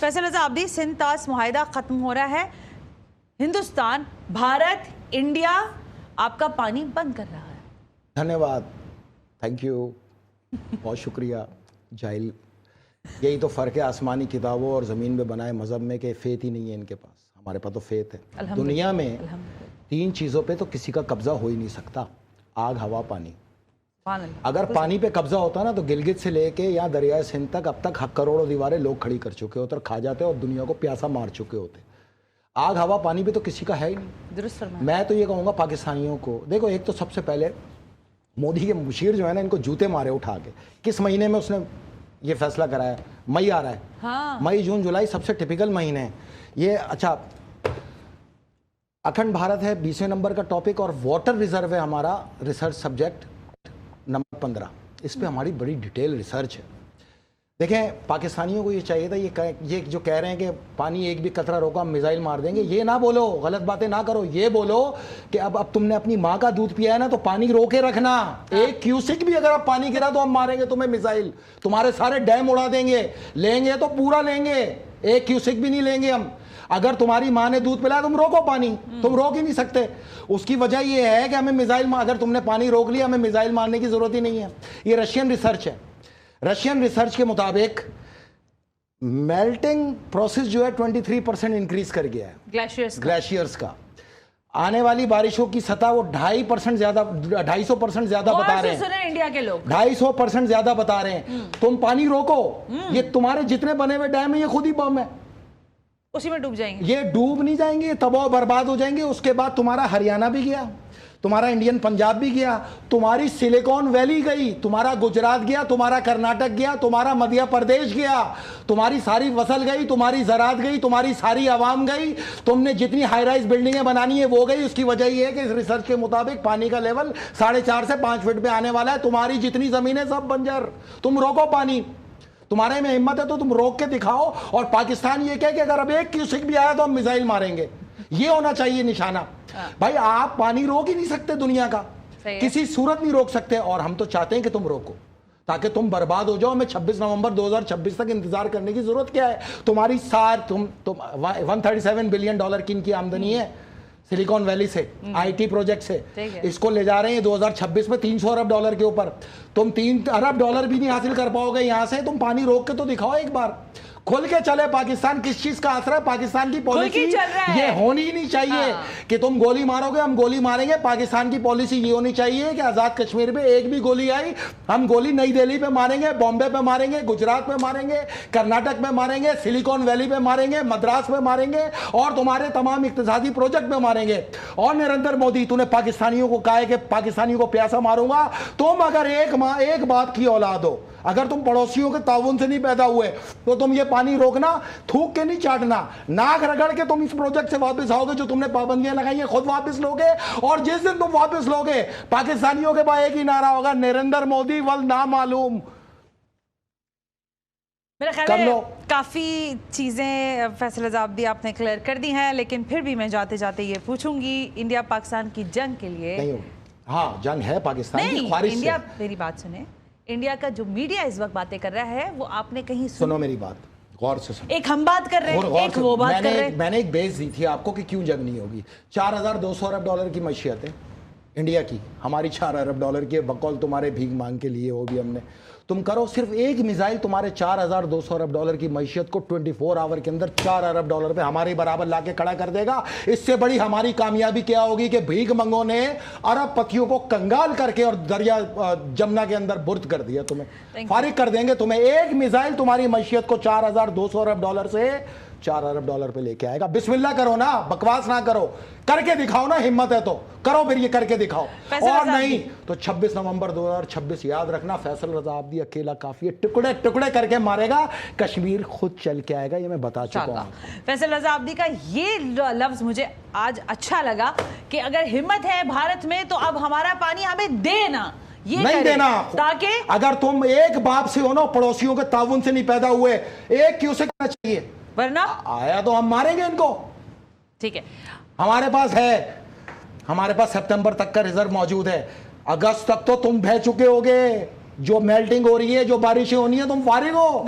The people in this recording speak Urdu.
فیصل رضا عابدی، سندھ طاس معاہدہ ختم ہو رہا ہے، ہندوستان، بھارت، انڈیا آپ کا پانی بند کر رہا ہے. دھنیہ واد، تھینک یو، بہت شکریہ جاہل. یہی تو فرق ہے آسمانی کتابوں اور زمین میں بنائے مذہب میں کہ فیت ہی نہیں ہے ان کے پاس. ہمارے پاس تو فیت ہے. دنیا میں 3 چیزوں پہ تو کسی کا قبضہ ہو ہی نہیں سکتا: آگ، ہوا، پانی. اگر پانی پہ قبضہ ہوتا نا تو گلگت سے لے کے یا دریائے سندھ تک اب تک کروڑوں دیواریں لوگ کھڑی کر چکے ہوتے اور کھا جاتے اور دنیا کو پیاسا مار چکے ہوتے. آگ، ہوا، پانی پہ تو کسی کا ہے ہی نہیں. درست فرمایا. میں تو یہ کہوں گا پاکستانیوں کو، دیکھو ایک تو سب سے پہلے مودی کے مشیر جو ہے نا، ان کو جوتے مارے اٹھا کے. کس مہینے میں اس نے یہ فیصلہ کرایا؟ مئی آ رہا ہے. مئی، جون، جولائی سب سے ٹپیکل مہینے ہیں یہ. اچھا، اکھنڈ بھارت ہے 20ویں نمبر کا ٹاپک، اور واٹر ریزرو ہے ہمارا ریسرچ سبجیکٹ نمبر 15. اس پہ ہماری بڑی ڈیٹیل ریسرچ ہے. دیکھیں پاکستانیوں کو یہ چاہیے تھا، یہ جو کہہ رہے ہیں کہ پانی ایک بھی قطرہ روکا ہم میزائل مار دیں گے، یہ نہ بولو، غلط باتیں نہ کرو. یہ بولو کہ اب تم نے اپنی ماں کا دودھ پیا ہے نا، تو پانی روکے رکھنا. 1 کیوسک بھی اگر آپ پانی گرا تو ہم ماریں گے تمہیں میزائل. تمہارے سارے ڈیم اڑا دیں گے. لیں گے تو پورا لیں گے، 1 کیوسک بھی نہیں لیں گے ہم. اگر تمہاری ماں نے دودھ پلایا تم روکو پانی، تم روک ہی نہیں سکتے. اس کی وجہ یہ ہے کہ ہمیں میزائل، اگر تم نے پانی روک لیا ہمیں میزائل مارنے کی ضرورت ہی نہیں ہے. یہ رشین ریسرچ ہے. رشین ریسرچ کے مطابق میلٹنگ پروسیس جو ہے 23% انکریز کر گیا ہے گلیشیئرز کا. آنے والی بارشوں کی سطح وہ 250% زیادہ 250% زیادہ بتا رہے ہیں. انڈیا کے لوگ 250% زیادہ بتا رہے ہیں. تم پانی روکو، یہ تمہارے جتنے بنے ہوئے ڈیم ہیں یہ خود ہی بم ہے، اسی میں ڈوب جائیں گے. یہ ڈوب نہیں جائیں گے، تباہ و برباد ہو جائیں گے. اس کے بعد تمہارا ہریانہ بھی گیا، تمہارا انڈین پنجاب بھی گیا، تمہاری سلیکون ویلی گئی، تمہارا گجرات گیا، تمہارا کرناٹک گیا، تمہارا مدھیہ پردیش گیا، تمہاری ساری فصل گئی، تمہاری زراعت گئی، تمہاری ساری عوام گئی. تم نے جتنی ہائی رائز بلڈنگیں بنانی ہے وہ گئی. اس کی وجہ یہ ہے کہ اس ریسرچ کے مطابق پانی کا لیول 4.5 سے 5 فٹ پہ آنے والا ہے. تمہاری جتنی زمینیں سب بنجر. تم روکو پانی. تمہارے میں ہمت ہے تو تم روک کے دکھاؤ. اور پاکستان یہ کہے کہ اگر اب 1 کیوسک بھی آیا تو ہم میزائل ماریں گے. یہ ہونا چاہیے نشانہ. بھائی آپ پانی روک ہی نہیں سکتے دنیا کا، کسی صورت نہیں روک سکتے. اور ہم تو چاہتے ہیں کہ تم روکو تاکہ تم برباد ہو جاؤ. ہمیں 26 نومبر 2026 تک انتظار کرنے کی ضرورت کیا ہے؟ تمہاری تم $137 بلین کی ان کی آمدنی ہے سلیکون ویلی سے، آئی ٹی پروجیکٹ سے. اس کو لے جا رہے ہیں 2026 میں $300 ارب کے اوپر. تم $3 ارب بھی نہیں حاصل کر پاؤ گے یہاں سے. تم پانی روک کے تو دکھاؤ ایک بار. کھل کے چلے. پاکستان کس چیز کا آسرا ہے؟ پاکستان کی پالیسی یہ ہونی ہی نہیں چاہیے کہ تم گولی مارو گے ہم گولی ماریں گے. پاکستان کی پالیسی یہ ہونی چاہیے کہ آزاد کشمیر پہ ایک بھی گولی آئی ہم گولی نئی دہلی پہ ماریں گے، بامبے پہ ماریں گے، گجرات پہ ماریں گے، کرناٹک پہ ماریں گے، سلیکون ویلی پہ ماریں گے، مدراس پہ ماریں گے، اور تمہارے تمام اقتصادی پروجیکٹ پہ ماریں گے. اور نریندر مودی تو نے پاکستانیوں کو کہا ہے کہ پاکستانیوں کو پیاسا ماروں گا. تم اگر ایک باپ کی اولاد ہو، اگر تم پڑوسیوں کے تعاون سے نہیں پیدا ہوئے تو تم یہ پانی روکنا، تھوک کے نہیں چاٹنا. ناک رگڑ کے تم اس پروجیکٹ سے واپس آؤ گے. جو تم نے پابندیاں لگائی ہیں خود واپس لوگے. اور جس دن تم واپس لوگے پاکستانیوں کے پاس ایک ہی نعرہ ہوگا: نریندر مودی ول نامعلوم. میرا خیال ہے کافی چیزیں فیصل رضا عابدی آپ نے کلیئر کر دی ہیں، لیکن پھر بھی میں جاتے جاتے یہ پوچھوں گی، انڈیا پاکستان کی جنگ کے لیے، ہاں جنگ ہے پاکستان کی خواہش سے. میری بات سنیں، انڈیا کا جو میڈیا اس وقت باتیں کر رہا ہے وہ آپ نے کہیں سنو میری بات غور سے سنو. ایک ہم بات کر رہے ہیں، ایک وہ بات کر رہے ہیں. میں نے ایک بیس دی تھی آپ کو کہ کیوں جنگ نہیں ہوگی. $4200 ارب کی معیشت ہے انڈیا کی، ہماری $4 ارب کی ہے بقول تمہارے بھیک مانگ کے لیے، وہ بھی ہم نے. تم کرو صرف ایک میزائل تمہارے $4200 ارب کی معیشت کو 24 آور کے اندر $4 ارب پہ ہمارے برابر لا کے کھڑا کر دے گا. اس سے بڑی ہماری کامیابی کیا ہوگی کہ بھیک منگوں نے ارب پتیوں کو کنگال کر کے اور دریا جمنا کے اندر برد کر دیا. تمہیں فارغ کر دیں گے. تمہیں ایک میزائل تمہاری معیشت کو $4200 ارب سے $4 ارب پہ لے کے آئے گا. بسم اللہ کرو نا، بکواس نہ کرو، کر کے دکھاؤ نا. ہمت ہے تو کرو، پھر یہ کر کے دکھاؤ. اور نہیں تو 26 نومبر 2026 یاد رکھنا، فیصل رضا عابدی اکیلا کافی ہے. ٹکڑے ٹکڑے کر کے مارے گا، کشمیر خود چل کے آئے گا. یہ میں بتا چکا ہوں. فیصل رضا عابدی کا یہ لفظ مجھے آج اچھا لگا کہ اگر ہمت ہے بھارت میں تو اب ہمارا پانی ہمیں دینا، نہیں دینا. تاکہ اگر تم ایک باپ سے ہو نا، پڑوسیوں کے تعاون سے نہیں پیدا ہوئے، 1 کیوسک کرنا چاہیے، ورنہ آیا تو ہم ماریں گے ان کو. ٹھیک ہے، ہمارے پاس ہے، ہمارے پاس سپتمبر تک کا ریزرو موجود ہے. اگست تک تو تم بہ چکے ہوگے. جو میلٹنگ ہو رہی ہے، جو بارشیں ہونی ہیں، تم فارغ ہو.